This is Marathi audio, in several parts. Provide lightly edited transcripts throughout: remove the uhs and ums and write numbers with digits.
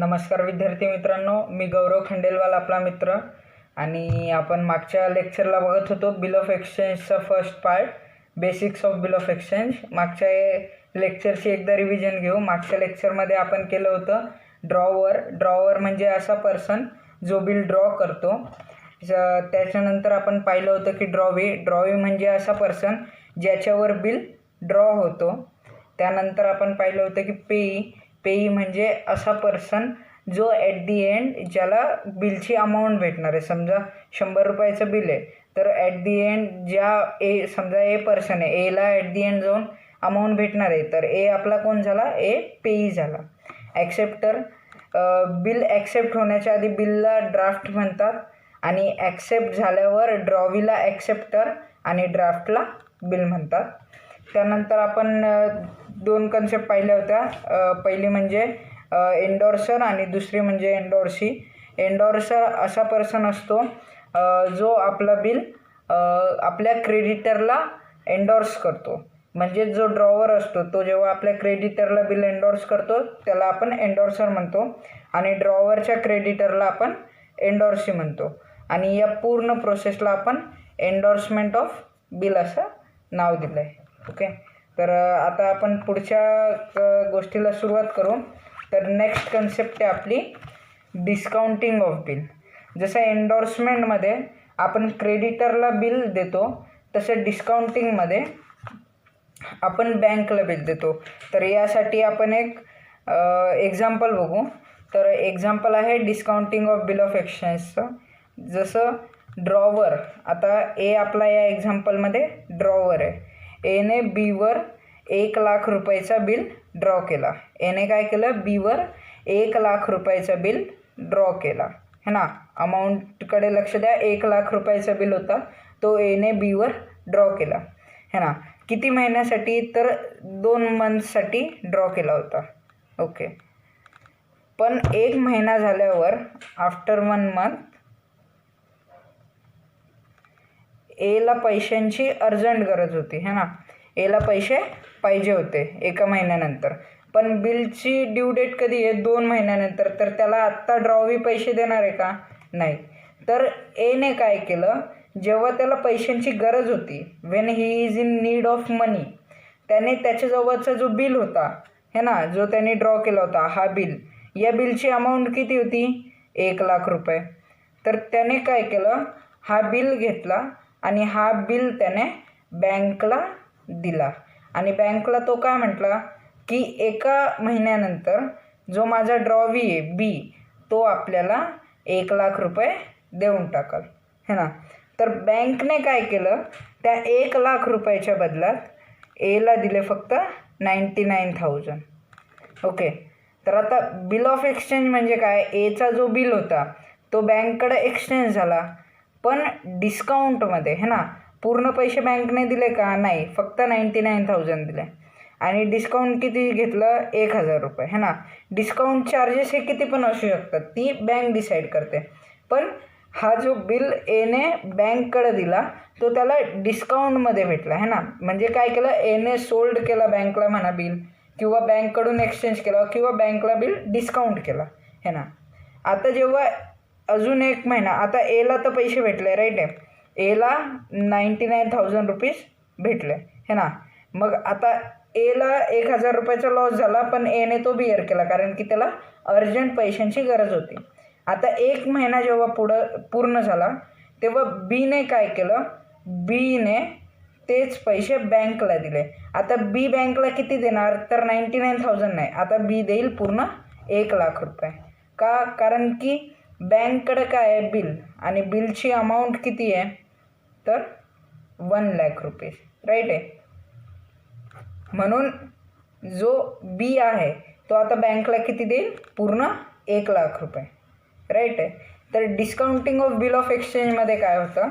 नमस्कार विद्यार्थी मित्रांनो, मी गौरव खंडेलवाल आपला मित्र. आणि आपण मागच्या लेक्चरला बघत होतो बिल ऑफ एक्सचेंजचा first part, basics of bill of exchange. मागच्या लेक्चरची एकदा रिव्हिजन घेऊ. मागच्या लेक्चरमध्ये आपण केलं होतं ड्रॉवर म्हणजे असा पर्सन जो बिल ड्रॉ करतो. त्याच्यानंतर आपण पाहिलं होतं की ड्रॉवी म्हणजे असा पर्सन ज्याच्यावर बिल ड्रॉ होतो. त्यानंतर आपण पाहिलं होतं की पेई म्हणजे असा पर्सन जो ॲट दी एंड ज्याला बिलची अमाऊंट भेटणार आहे. समजा 100 रुपयाचं बिल आहे, तर ॲट दी एंड समजा ए पर्सन आहे, एला ॲट दी एंड जाऊन अमाऊंट भेटणार आहे, तर ए आपला कोण झाला? ए पेई झाला. ॲक्सेप्टर, बिल ॲक्सेप्ट होण्याच्या आधी बिलला ड्राफ्ट म्हणतात आणि ॲक्सेप्ट झाल्यावर ड्रॉवीला ॲक्सेप्टर आणि ड्राफ्टला बिल म्हणतात. त्यानंतर आपण 2 कन्सेप्ट पाहिल्या होत्या. पहिली म्हणजे एंडोर्सर आणि दुसरी म्हणजे एंडोर्सी. एंडोर्सर असा पर्सन असतो जो आपला बिल आपल्या क्रेडिटरला एंडोर्स करतो. म्हणजे जो ड्रॉवर असतो तो जेव्हा आपल्या क्रेडिटरला बिल एंडोर्स करतो त्याला आपण एंडोर्सर म्हणतो आणि ड्रॉवरच्या क्रेडिटरला आपण एंडोर्सी म्हणतो. आणि या पूर्ण प्रोसेसला आपण एंडोर्समेंट ऑफ बिल असं नाव दिलं आहे. ओके, तर आता आपण पुढच्या गोष्टीला सुरुवात करू. तर नेक्स्ट कन्सेप्ट आहे आपली डिस्काउंटिंग ऑफ बिल. जसं एंडोर्समेंटमध्ये आपण क्रेडिटरला बिल देतो, तसं डिस्काउंटिंगमध्ये आपण बँकला बिल देतो. तर यासाठी आपण एक एक्झाम्पल बघू. तर एक्झाम्पल आहे डिस्काउंटिंग ऑफ बिल ऑफ एक्सचेंजचं. जसं ड्रॉवर, आता ए आपला या एक्झाम्पलमध्ये ड्रॉवर आहे. एने बीवर 1 लाख रुपयाचा बिल ड्रॉ केला. एने काय केलं? बीवर 1 लाख रुपयाचा बिल ड्रॉ केला, है ना. अमाऊंटकडे लक्ष द्या. 1 लाख रुपयाचा बिल होता, तो एने बीवर ड्रॉ केला, है ना. किती महिन्यासाठी? तर 2 मंथसाठी ड्रॉ केला होता. ओके, पण 1 महिना झाल्यावर आफ्टर 1 मंथ एला पैशांची अर्जंट गरज होती, है ना. एला पैसे पाहिजे होते 1 महिन्यानंतर, पण बिलची ड्यू डेट कधी आहे? 2 महिन्यानंतर. तर त्याला आत्ता ड्रॉवी पैसे देणार आहे का? नाही. तर एने काय केलं? जेव्हा त्याला पैशांची गरज होती, when he is in need of money, त्याने त्याच्याजवळचा जो बिल होता, है ना, जो त्याने ड्रॉ केला होता हा बिल, या बिलची अमाऊंट किती होती? 1 लाख रुपये. तर त्याने काय केलं? हा बिल घेतला आणि हा बिल त्याने बँकला दिला. आणि बँकला तो काय म्हटला की 1 महिन्यानंतर जो माझा ड्रॉवी आहे बी, तो आपल्याला 1 लाख रुपये देऊन टाकाल, है ना. तर बँकने काय केलं? त्या 1 लाख रुपयाच्या बदल्यात एला दिले फक्त 99,000. ओके, तर आता बिल ऑफ एक्सचेंज म्हणजे काय? एचा जो बिल होता तो बँककडे एक्सचेंज झाला, पण डिस्काउंटमध्ये, है ना. पूर्ण पैसे बँकने दिले का? नाही, फक्त 99,000 दिले. आणि डिस्काउंट किती घेतलं? 1,000 रुपये, है ना. डिस्काउंट चार्जेस हे किती पण असू शकतात, ती बँक डिसाईड करते. पण हा जो बिल एने बँककडे दिला तो त्याला डिस्काउंटमध्ये भेटला, है ना. म्हणजे काय केलं? एने सोल्ड केला बँकला म्हणा बिल, किंवा बँककडून एक्सचेंज केला, किंवा बँकला बिल डिस्काउंट केला, है ना. आता जेव्हा अजून 1 महिना, आता एला तर पैसे भेटले, राईट आहे. एला 99,000 रुपीज भेटले, है ना. मग आता एला 1,000 रुपयाचा लॉस झाला, पण एने तो बिअर केला कारण की त्याला अर्जंट पैशांची गरज होती. आता 1 महिना जेव्हा पूर्ण झाला तेव्हा बीने काय केलं? बीने तेच पैसे बँकला दिले. आता बी बँकला किती देणार? तर 99,000 नाही, आता बी देईल पूर्ण 1 लाख रुपये. का? कारण की बँककडे काय आहे? बिल, आणि बिलची अमाऊंट किती आहे? तर 1 लाख रुपये, राईट आहे. म्हणून जो बी आहे तो आता बँकला किती देईल? पूर्ण 1 लाख रुपये, राईट आहे. तर डिस्काउंटिंग ऑफ बिल ऑफ एक्सचेंजमध्ये काय होतं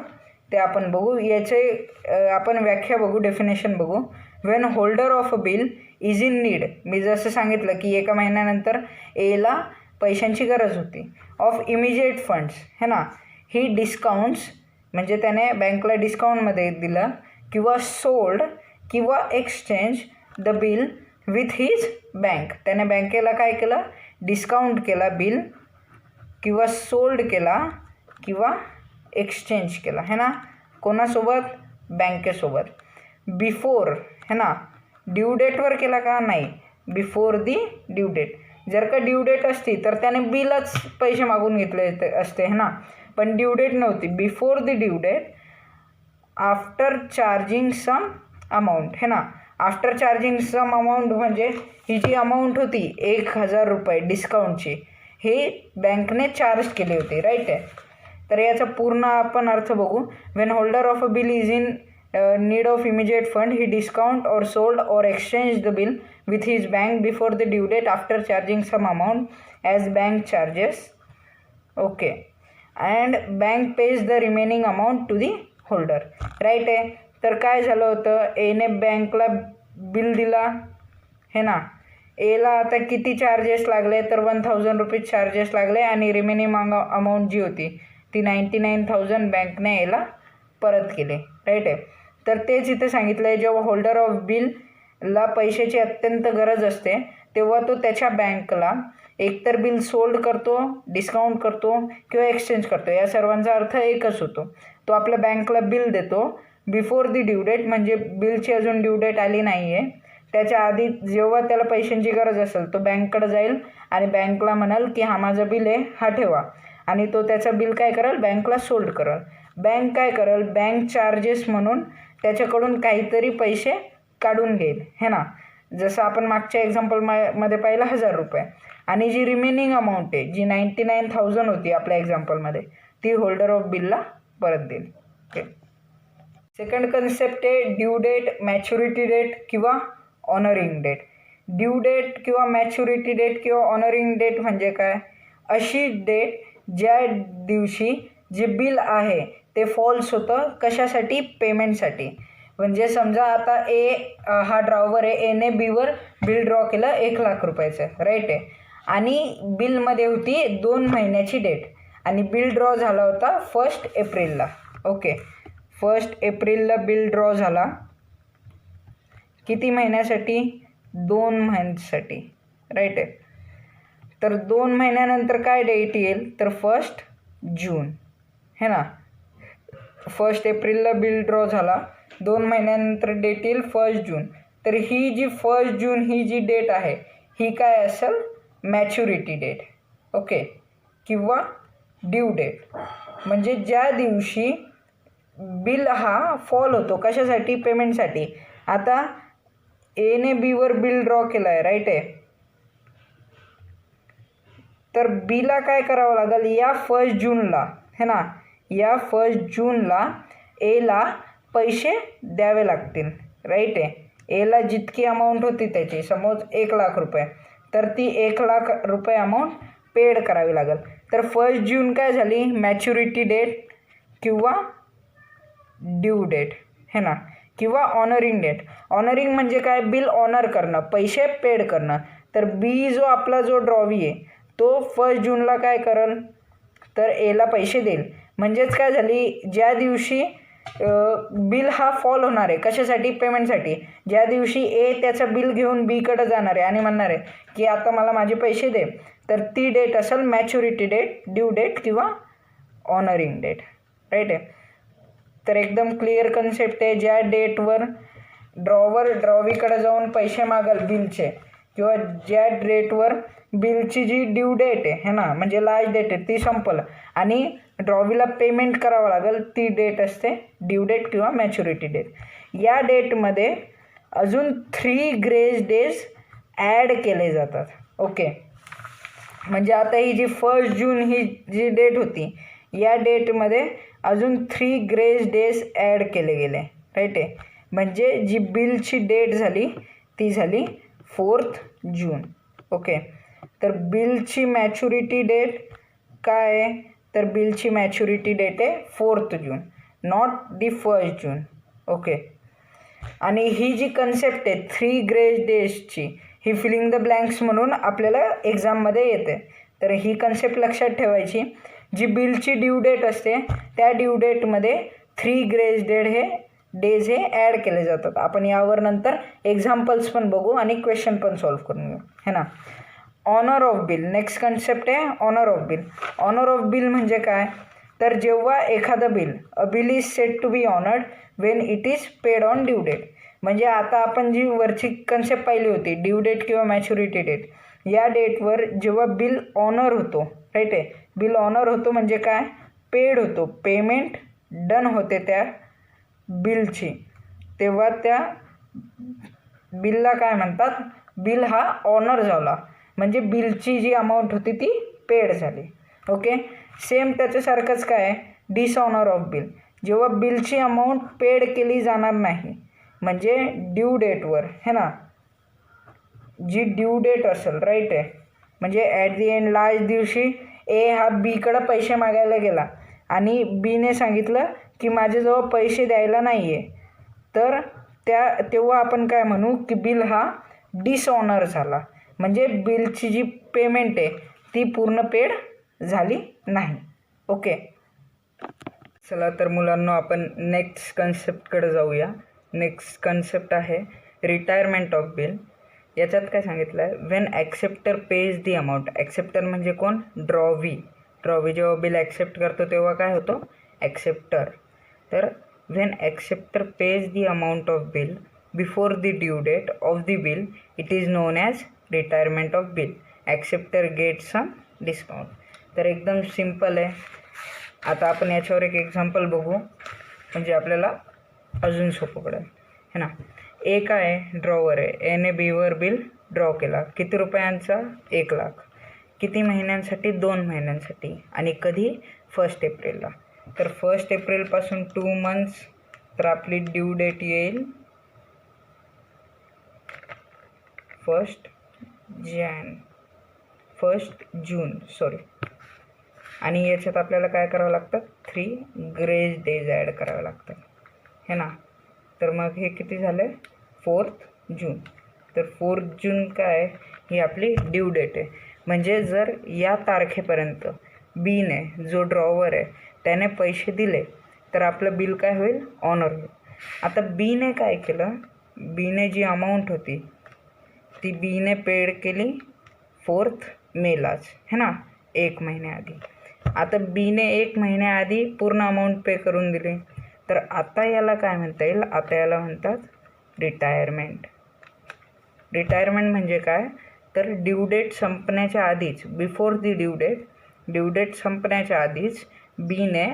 ते आपण बघू. याचे आपण व्याख्या बघू, डेफिनेशन बघू. When holder of a bill is in need, मी जसं सांगितलं की 1 महिन्यानंतर एला पैशांची गरज होती, ऑफ इमिजिएट फंड्स, है ना. ही डिस्काउंट्स म्हणजे त्याने बँकला डिस्काउंटमध्ये दिलं, किंवा सोल्ड किंवा exchange the bill with his bank, त्याने बँकेला काय केलं? डिस्काउंट केला बिल किंवा सोल्ड केला किंवा एक्सचेंज केला है ना, कोणासोबत, बँकेसोबत. बिफोर है ना, ड्यू डेटवर केला का, नाही, बिफोर दी ड्यू डेट. जर का ड्यू डेट असती तर त्याने बिलच पैसे मागून घेतले असते है ना, पण ड्यू डेट नव्हती. Before the due date after charging some amount है ना. आफ्टर चार्जिंग सम अमाऊंट म्हणजे ही जी अमाऊंट होती 1,000 रुपये डिस्काउंटची, हे बँकने चार्ज केले होते, राईट आहे. तर याचा पूर्ण आपण अर्थ बघू. When holder of a bill is in need of immediate fund he discount और सोल्ड और exchange the bill with his bank before the due date after charging some amount as bank charges. Okay, and bank pays the remaining amount to the holder, right आहे. तर काय झालं होतं, एने बँकला बिल दिला है ना, एला आता किती चार्जेस लागले तर 1,000 रुपीज चार्जेस लागले आणि रिमेनिंग अमाऊंट जी होती ती 99,000 बँकने एला परत केले, राईट आहे. तर तेच इथे सांगितलं आहे, जेव्हा होल्डर ऑफ बिल ला पैशाची अत्यंत गरज असते तेव्हा तो त्याच्या बँकला एकतर बिल सोल्ड करतो, डिस्काउंट करतो किंवा एक्सचेंज करतो. या सर्वांचा अर्थ एकच होतो. तो आपल्या बँकला बिल देतो बिफोर दी ड्यू डेट, म्हणजे बिलची अजून ड्यू डेट आली नाही आहे, त्याच्या आधी जेव्हा त्याला पैशांची गरज असेल तो बँककडे जाईल आणि बँकला म्हणाल की हा माझं बिल आहे, हा ठेवा, आणि तो त्याचं बिल काय करेल, बँकला सोल्ड करेल. बँक काय करेल, बँक चार्जेस म्हणून त्याच्याकडून काहीतरी पैसे काढून घेईल है ना. जसं आपण मागच्या एक्झाम्पलमध्ये पाहिलं 1,000 रुपये, आणि जी रिमेनिंग अमाऊंट आहे जी 99,000 होती आपल्या एक्झाम्पलमध्ये, ती होल्डर ऑफ बिलला परत देईल. ओके. सेकंड कन्सेप्ट आहे ड्यू डेट, मॅच्युरिटी डेट किंवा ऑनरिंग डेट. ड्यू डेट किंवा मॅच्युरिटी डेट किंवा ऑनरिंग डेट म्हणजे काय, अशी डेट ज्या दिवशी जे बिल आहे ते फॉल्स होतं, कशासाठी, पेमेंटसाठी. म्हणजे समजा आता ए हा ड्रॉवर आहे, एने बीवर बिल ड्रॉ केलं 1,00,000 रुपयाचं, राईट आहे, आणि बिलमध्ये होती 2 महिन्याची डेट आणि बिल ड्रॉ झाला होता 1 एप्रिलला. ओके, 1 एप्रिलला बिल ड्रॉ झाला किती महिन्यासाठी, 2 महिन्यासाठी, राईट आहे. तर 2 महिन्यानंतर काय डेट येईल तर 1 जून है ना. 1 एप्रिलला बिल ड्रॉ झाला, 2 महिन्यानंतर डेट येईल 1 जून. तर ही जी 1 जून ही जी डेट आहे ही काय असेल, मॅच्युरिटी डेट. ओके, किंवा ड्यू डेट, म्हणजे ज्या दिवशी बिल हा फॉल होतो, कशासाठी, पेमेंटसाठी. आता एने बीवर बिल ड्रॉ केलं आहे, राईट आहे, तर बीला काय करावं लागेल, या 1 जूनला है ना, या 1 जूनला एला पैसे द्यावे लागतील, राईट आहे. एला जितकी अमाऊंट होती त्याची, समज 1,00,000 रुपये, तर ती 1,00,000 रुपये अमाऊंट पेड करावी लागेल. तर 1 जून काय झाली, मॅच्युरिटी डेट किंवा ड्यू डेट है ना, किंवा ऑनरिंग डेट. ऑनरिंग म्हणजे काय, बिल ऑनर करणं, पैसे पेड करणं. तर बी जो आपला जो ड्रॉवी आहे तो 1 जूनला काय करेल तर एला पैसे देईल. म्हणजेच काय झाली, ज्या दिवशी बिल हा फॉल होणार आहे, कशासाठी, पेमेंटसाठी, ज्या दिवशी ए त्याचं बिल घेऊन बीकडे जाणार आहे आणि म्हणणार आहे की आता मला माझे पैसे दे, तर ती डेट असेल मॅच्युरिटी डेट, ड्यू डेट किंवा ऑनरिंग डेट, राईट आहे. तर एकदम क्लिअर कन्सेप्ट आहे. ज्या डेटवर ड्रॉवर ड्रॉवीकडे जाऊन पैसे मागेल बिलचे, किंवा ज्या डेटवर बिलची जी ड्यू डेट आहे ना, म्हणजे लास्ट डेट आहे ती संपलं आणि ड्रॉवीला पेमेंट करावं लागेल, ती डेट असते ड्यू डेट किंवा मॅच्युरिटी डेट. या डेटमध्ये अजून 3 ग्रेस डेज ॲड केले जातात. ओके, म्हणजे आता ही जी 1 जून ही जी डेट होती, या डेटमध्ये अजून 3 ग्रेस डेज ॲड केले गेले, राईट आहे. म्हणजे जी बिलची डेट झाली ती झाली 4 जून. ओके, तर बिलची मॅच्युरिटी डेट काय आहे, तर बिलची मॅच्युरिटी डेट आहे 4 जून, नॉट दी 1 जून. ओके, आणि ही जी कन्सेप्ट आहे 3 ग्रेस डेजची, ही फिलिंग द ब्लँक्स म्हणून आपल्याला एक्झाममध्ये येते. तर ही कन्सेप्ट लक्षात ठेवायची. जी बिलची ड्यू डेट असते त्या ड्यू डेटमध्ये 3 ग्रेस डेज हे ॲड केले जातात. आपण यावर नंतर एक्झाम्पल्स पण बघू आणि क्वेश्चन पण सॉल्व्ह करून घेऊ है ना. Honour of bill. Next concept आहे honour of bill. Honour of bill म्हणजे काय, तर जेव्हा एखादं bill, a bill is said to be honoured when it is paid on due date. म्हणजे आता आपण जी वरची कन्सेप्ट पाहिली होती, ड्यू डेट किंवा मॅच्युरिटी डेट, या डेटवर जेव्हा बिल ऑनर होतो, राईट आहे, बिल ऑनर होतो म्हणजे काय, पेड होतो, पेमेंट डन होते त्या बिलची, तेव्हा त्या बिलला काय म्हणतात, बिल हा ऑनर झाला, म्हणजे बिलची जी अमाऊंट होती ती पेड झाली. ओके. सेम त्याच्यासारखंच काय, डिसऑनर ऑफ बिल. जेव्हा बिलची अमाऊंट पेड केली जाणार नाही, म्हणजे ड्यू डेटवर है ना, जी ड्यू डेट असेल, राईट आहे, म्हणजे ॲट दी एंड लास्ट दिवशी ए हा बीकडं पैसे मागायला गेला आणि बीने सांगितलं की माझ्याजवळ पैसे द्यायला नाही आहे, तर तेव्हा आपण काय म्हणू की बिल हा डिसऑनर झाला, म्हणजे बिलची जी पेमेंट आहे ती पूर्ण पेड झाली नाही. ओके. चला तर मुलांनो आपण नेक्स्ट कन्सेप्टकडे जाऊया. नेक्स्ट कन्सेप्ट आहे रिटायरमेंट ऑफ बिल. याच्यात काय सांगितलं आहे, when acceptor pays the amount. Acceptor म्हणजे कोण, ड्रॉवी. ड्रॉवी जेव्हा बिल ॲक्सेप्ट करतो तेव्हा काय होतो, ॲक्सेप्टर. तर when acceptor pays the amount of bill before the due date of the bill it is known as retirement of bill. Acceptor get some discount. तर एकदम सिम्पल आहे. आता आपण याच्यावर एक एक्झाम्पल बघू म्हणजे आपल्याला अजून सोपं पडेल है ना. ए काय आहे, ड्रॉवर आहे. एने बीवर बिल ड्रॉ केला. किती रुपयांचा, 1,00,000. किती महिन्यांसाठी, 2 महिन्यांसाठी. आणि कधी, 1 एप्रिलला. तर 1 एप्रिलपासून 2 मंथ्स, तर आपली ड्यू डेट येईल 1 जून सॉरी. आणि याच्यात आपल्याला काय करावं लागतं, 3 ग्रेज डेज ॲड करावे लागतात है ना. तर मग हे किती झालं, 4 जून. तर 4 जून काय, ही आपली ड्यू डेट आहे. म्हणजे जर या तारखेपर्यंत बीने, जो ड्रॉवर आहे, त्याने पैसे दिले तर आपलं बिल काय होईल, ऑनर होईल. आता बीने काय केलं, बीने जी अमाऊंट होती ती बीने पेड केली 4 मेलाच है ना, 1 महिन्याआधी. आता बीने 1 महिन्याआधी पूर्ण अमाऊंट पे करून दिली, तर आता याला काय म्हणता येईल, आता याला म्हणतात रिटायरमेंट. रिटायरमेंट म्हणजे काय, तर ड्यू डेट संपण्याच्या आधीच, बिफोर दी ड्यू डेट संपण्याच्या आधीच बीने,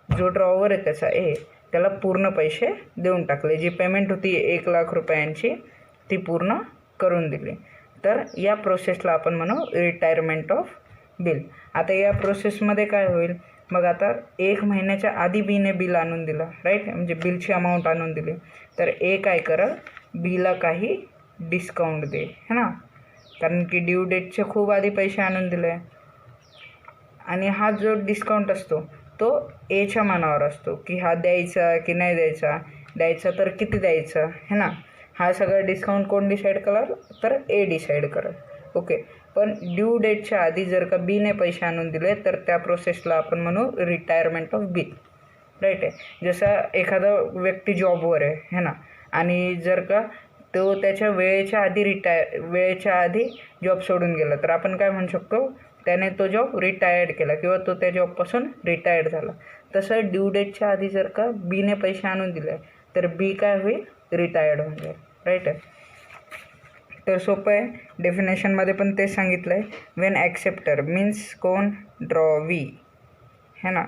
जो ड्रॉवर आहे त्याचा ए, त्याला पूर्ण पैसे देऊन टाकले. जी पेमेंट होती 1,00,000 रुपयांची ती पूर्ण करून दिली. तर या प्रोसेसला आपण म्हणू रिटायरमेंट ऑफ बिल. आता या प्रोसेसमध्ये काय होईल, मग आता 1 महिन्याच्या आधी बीने बिल आणून दिलं, राईट, म्हणजे बिलची अमाऊंट आणून दिली, तर ए काय करेल, बीला काही डिस्काउंट दे है ना, कारण की ड्यू डेटचे खूप आधी पैसे आणून दिले. आणि हा जो डिस्काउंट असतो तो एच्या मनावर असतो की हा द्यायचा की नाही द्यायचा, द्यायचा तर किती द्यायचा है ना. हा सगळा डिस्काउंट कोण डिसाईड करेल, तर ए डिसाईड करेल. ओके. पण ड्यू डेटच्या आधी जर का बीने पैसे आणून दिले तर त्या प्रोसेसला आपण म्हणू रिटायरमेंट ऑफ बिल, राईट आहे. जसा एखादा व्यक्ती जॉबवर आहे है ना, आणि जर का तो त्याच्या वेळेच्या आधी जॉब सोडून गेला, तर आपण काय म्हणू शकतो, त्याने तो जॉब रिटायर्ड केला किंवा तो त्या जॉबपासून रिटायर्ड झाला. तसं ड्यू डेटच्या आधी जर का बीने पैसे आणून दिले तर बी काय होईल, रिटायर्ड होऊन जाईल, राईट आहे. तर सोपं आहे, डेफिनेशनमध्ये पण तेच सांगितलं आहे. वेन ॲक्सेप्टर मीन्स कोण, ड्रॉवी है ना,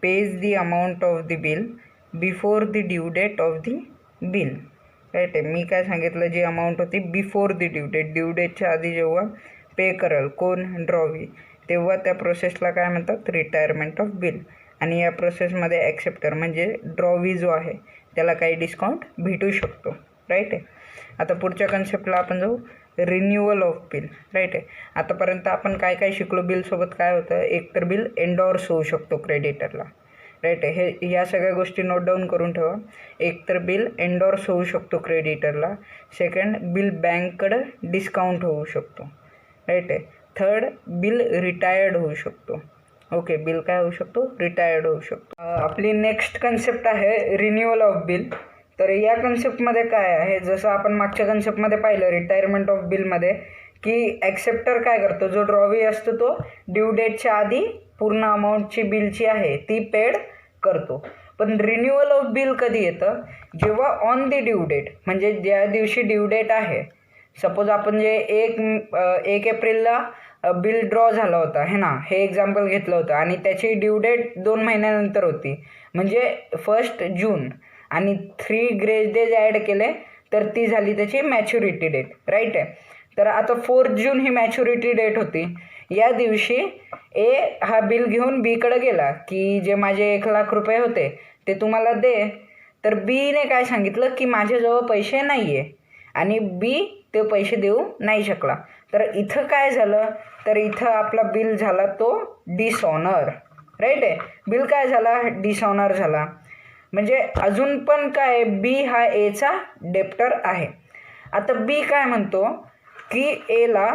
pays the amount of the bill before the due date of the bill, right आहे. मी काय सांगितलं, जी अमाऊंट होती बिफोर द ड्यू डेटच्या आधी जेव्हा पे करेल कोण, ड्रॉवी, तेव्हा त्या प्रोसेसला काय म्हणतात, रिटायरमेंट ऑफ बिल. आणि या प्रोसेसमध्ये ॲक्सेप्टर म्हणजे ड्रॉवी जो आहे त्याला काही डिस्काउंट भेटू शकतो, राईट आहे. आता पुढच्या कन्सेप्टला आपण जाऊ, रिन्युअल ऑफ बिल, राईट आहे. आतापर्यंत आपण काय काय शिकलो, बिलसोबत काय होतं, एक तर बिल एंडॉर्स होऊ शकतो क्रेडिटरला, राईट आहे. ह्या सगळ्या गोष्टी नोट डाऊन करून ठेवा. एक तर बिल एंडॉर्स होऊ शकतो क्रेडिटरला. सेकंड, बिल बँककडं डिस्काउंट होऊ शकतो, राईट आहे. थर्ड, बिल रिटायर्ड होऊ शकतो. ओके, बिल काय होऊ शकतो, रिटायर्ड होऊ शकतो. आपली नेक्स्ट कन्सेप्ट आहे रिन्युअल ऑफ बिल. तर या कन्सेप्टमध्ये काय आहे, जसं आपण मागच्या कन्सेप्टमध्ये पाहिलं रिटायरमेंट ऑफ बिलमध्ये, की ॲक्सेप्टर काय करतो, जो ड्रॉवी असतो तो ड्यू डेटच्या आधी पूर्ण अमाऊंटची बिलची आहे ती पेड करतो. पण रिन्युअल ऑफ बिल कधी येतं, जेव्हा ऑन दी ड्यू डेट, म्हणजे ज्या दिवशी ड्यू डेट आहे, सपोज आपण जे 1 एप्रिलला बिल ड्रॉ झाला होता है ना, हे एक्झाम्पल घेतलं होतं आणि त्याची ड्यू डेट 2 महिन्यानंतर होती, म्हणजे 1 जून, आणि 3 ग्रेस डेज ॲड केले तर ती झाली त्याची मॅच्युरिटी डेट, राईट आहे. तर आता 4 जून ही मॅच्युरिटी डेट होती. या दिवशी ए हा बिल घेऊन बीकडे गेला की जे माझे 1,00,000 रुपये होते ते तुम्हाला दे. तर बीने काय सांगितलं की माझ्याजवळ पैसे नाही आहे आणि बी ते पैसे देऊ नाही शकला. तर इथं काय झालं, तर इथं आपला बिल झाला तो डिसऑनर, राईट आहे. बिल काय झाला, डिसऑनर झाला. म्हणजे अजून पण काय, बी हा एचा डेप्टर आहे. आता बी काय म्हणतो की एला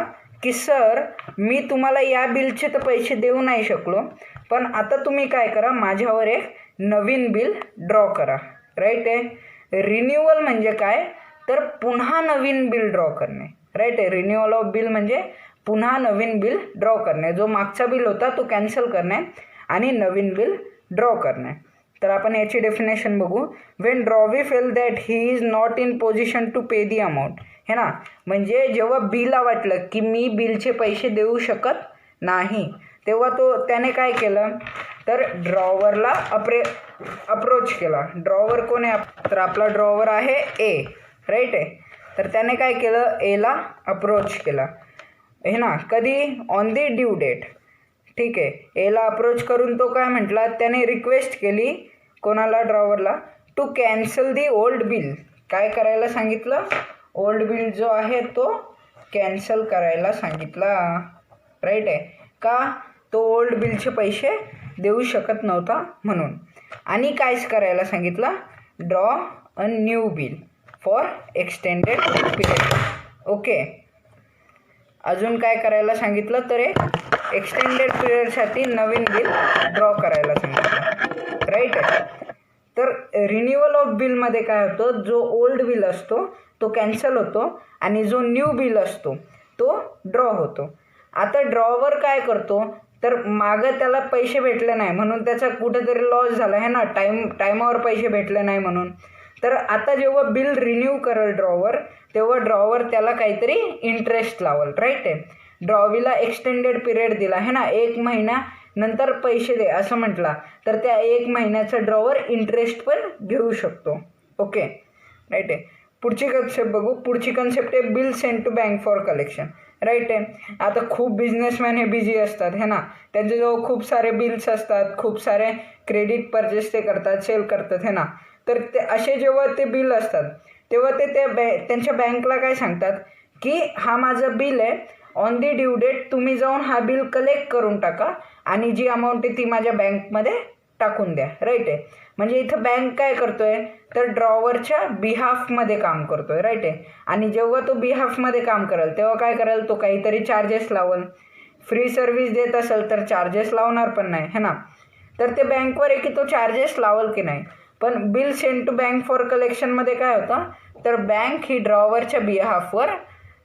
की सर मी तुम्हाला या बिलचे तर पैसे देऊ नाही शकलो, पण आता तुम्ही काय करा, माझ्यावर एक नवीन बिल ड्रॉ करा, राईट आहे. रिन्युअल म्हणजे काय, तर पुन्हा नवीन बिल ड्रॉ करणे, राईट आहे. रिन्युअल ऑफ बिल म्हणजे पुन्हा नवीन बिल ड्रॉ करणे, जो मागचा बिल होता तो कॅन्सल करणे आणि नवीन बिल ड्रॉ करणे. तर आपण याची डेफिनेशन बघू. When drawee fail that he is not in position to pay the amount, है ना. म्हणजे जेव्हा बीला वाटलं की मी बिलचे पैसे देऊ शकत नाही, तेव्हा त्याने काय केलं, तर ड्रॉवरला अप्रोच केला. ड्रॉवर कोण आहे, तर आपला ड्रॉवर आहे ए, राईट आहे. तर त्याने काय केलं, एला अप्रोच केला, हे ना. कधी, ऑन दी ड्यू डेट, ठीक आहे. एला अप्रोच करून तो काय म्हटला, त्याने रिक्वेस्ट केली कोणाला, ड्रॉवरला, to cancel the old bill. काय करायला सांगितलं, ओल्ड बिल जो आहे तो कॅन्सल करायला सांगितला, राईट आहे. का, तो ओल्ड बिलचे पैसे देऊ शकत नव्हता म्हणून. आणि कायच करायला सांगितलं, draw a new bill for extended period. Okay. अजून काय करायला सांगितलं, तर एक्सटेंडेड पिरियडसाठी नवीन बिल ड्रॉ करायला सांगितलं, राईट आहे. तर रिन्युअल ऑफ बिलमध्ये काय होतं, जो ओल्ड बिल असतो तो कॅन्सल होतो आणि जो न्यू बिल असतो तो ड्रॉ होतो. आता ड्रॉवर काय करतो, तर मागं त्याला पैसे भेटले नाही म्हणून त्याचा कुठेतरी लॉस झाला आहे ना, टायमावर पैसे भेटले नाही म्हणून. तर आता जेव्हा बिल रिन्यू करेल ड्रॉवर, तेव्हा ड्रॉवर त्याला काहीतरी इंटरेस्ट लावल, राईट आहे. ड्रॉवीला एक्सटेंडेड पिरियड दिला आहे ना, 1 महिना नंतर पैसे दे असं म्हटला, तर त्या 1 महिन्याचा ड्रॉवर इंटरेस्ट पण घेऊ शकतो. ओके, राईट आहे. पुढची कन्सेप्ट बघू. पुढची कन्सेप्ट आहे bill send to bank for collection, right आहे. आता खूप बिझनेसमॅन हे बिझी असतात, है ना. त्यांच्याजवळ खूप सारे बिल्स असतात, खूप सारे क्रेडिट परचेस ते करतात, सेल करतात, है ना. तर ते असे जेव्हा ते बिल असतात तेव्हा ते त्यांच्या बँकला काय सांगतात की हा माझं बिल आहे, ऑन दी ड्यू डेट तुम्ही जाऊन हा बिल कलेक्ट करून टाका आणि जी अमाऊंट आहे ती माझ्या बँकमध्ये टाकून द्या, राईट आहे. म्हणजे इथं बँक काय करतोय, तर ड्रॉवरच्या बिहाफमध्ये काम करतोय, राईट आहे. आणि जेव्हा तो बिहाफमध्ये काम करेल तेव्हा काय करेल, तो काहीतरी चार्जेस लावल. फ्री सर्व्हिस देत असेल तर चार्जेस लावणार पण नाही, है ना. तर ते बँकवर आहे की तो चार्जेस लावल की नाही. पण bill send to bank for कलेक्शनमध्ये काय होतं, तर बँक ही ड्रॉवरच्या बिहाफवर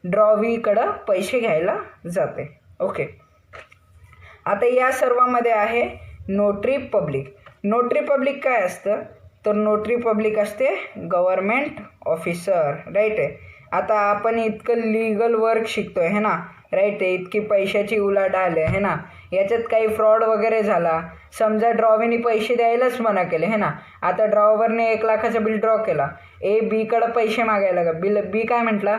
ड्रॉवीकडं पैसे घ्यायला जाते. ओके. आता या सर्वामध्ये आहे नोटरी पब्लिक. नोटरी पब्लिक काय असतं, तर नोटरी पब्लिक असते गव्हर्मेंट ऑफिसर, राईट आहे. आता आपण इतकं लिगल वर्क शिकतोय, है ना, राईट आहे. इतकी पैशाची उलाढाल आहे, है ना. याच्यात काही फ्रॉड वगैरे झाला, समजा ड्रॉवीने पैसे द्यायलाच मना केले, है ना. आता ड्रॉवरने 1,00,000चा बिल ड्रॉ केला, ए बीकडं पैसे मागायला का, बी काय म्हटला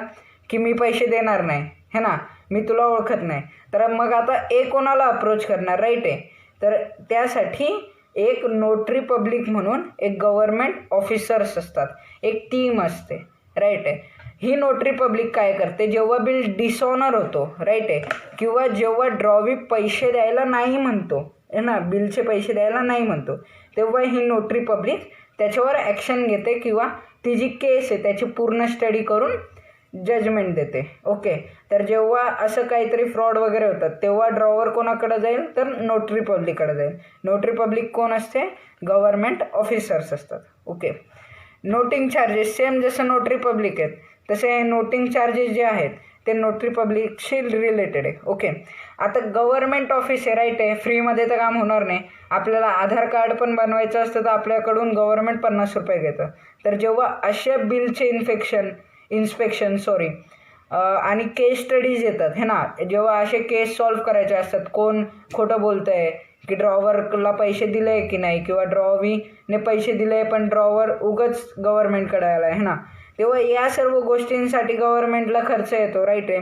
की मी पैसे देणार नाही, है ना, मी तुला ओळखत नाही. तर मग आता ए कोणाला अप्रोच करणार, राईट आहे. तर त्यासाठी एक नोटरी पब्लिक म्हणून एक गव्हर्मेंट ऑफिसर्स असतात, एक टीम असते, राईट आहे. ही नोटरी पब्लिक काय करते, जेव्हा बिल डिसऑनर होतो, राईट आहे, किंवा जेव्हा ड्रॉवी पैसे द्यायला नाही म्हणतो, है ना, बिलचे पैसे द्यायला नाही म्हणतो, तेव्हा ही नोटरी पब्लिक त्याच्यावर ॲक्शन घेते किंवा ती जी केस आहे त्याची पूर्ण स्टडी करून जजमेंट देते. ओके. तर जेव्हा असं काहीतरी फ्रॉड वगैरे होतात तेव्हा ड्रॉवर कोणाकडे जाईल, तर नोटरी पब्लिककडे जाईल. नोटरी पब्लिक कोण असते, गव्हर्मेंट ऑफिसर्स असतात. ओके. नोटिंग चार्जेस सेम जसं नोटरी पब्लिक आहेत तसे नोटिंग चार्जेस जे आहेत ते नोटरी पब्लिकशी रिलेटेड आहे. ओके, आता गव्हर्नमेंट ऑफिस आहे, राईट आहे, फ्रीमध्ये तर काम होणार नाही. आपल्याला आधार कार्ड पण बनवायचं असतं तर आपल्याकडून गव्हर्नमेंट 50 रुपये घेतं. तर जेव्हा अशा बिलचे इन्स्पेक्शन आणि केस स्टडीज येतात है ना, जेव्हा असे केस सॉल्व्ह करायचे असतात, कोण खोटं बोलतं आहे की ड्रॉवरला पैसे दिले आहे की नाही, किंवा ड्रॉवीने पैसे दिले आहे पण ड्रॉवर उगच गव्हर्नमेंटकडे आला आहे ना, तेव्हा या सर्व गोष्टींसाठी गव्हर्नमेंटला खर्च येतो, राईट आहे.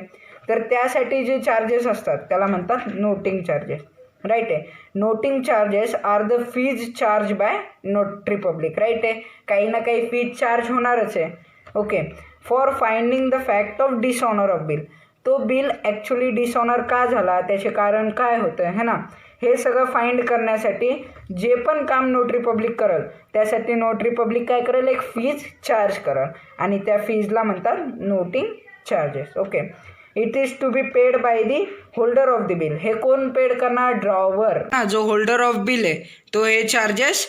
तर त्यासाठी जे चार्जेस असतात त्याला म्हणतात नोटिंग चार्जेस, राईट आहे. Noting charges are the fees charge by notary public, right आहे. काही ना काही फीज चार्ज होणारच आहे. Okay, for finding the fact of dishonour of bill. तो बिल ॲक्च्युली डिसऑनर का झाला, त्याचे कारण काय होतं है ना, हे सगळं फाइंड करण्यासाठी जे पण काम नोटरी पब्लिक करेल त्यासाठी नोटरी पब्लिक काय करेल, एक फीज चार्ज करेल आणि त्या फीजला म्हणतात noting charges. Okay, it is to be paid by the holder of the bill. हे कोण पेड करणार, ड्रॉवर, जो होल्डर ऑफ बिल आहे तो हे चार्जेस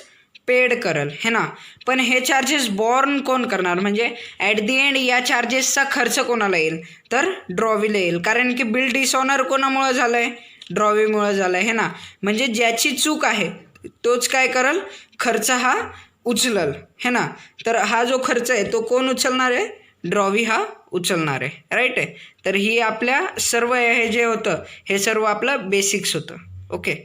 पेड करल है ना. पण हे चार्जेस बॉर्न कोण करणार, म्हणजे ॲट दी एंड या चार्जेसचा खर्च कोणाला येईल, तर ड्रॉवीला येईल. कारण की बिल डिसऑनर कोणामुळं झालं आहे, ड्रॉवीमुळं झालं आहे ना. म्हणजे ज्याची चूक आहे तोच काय करल, खर्च हा उचलल है ना. तर हा जो खर्च आहे तो कोण उचलणार आहे, ड्रॉवी हा उचलणार आहे, राईट आहे. तर ही आपल्या सर्व हे जे होतं हे सर्व आपलं बेसिक्स होतं. ओके.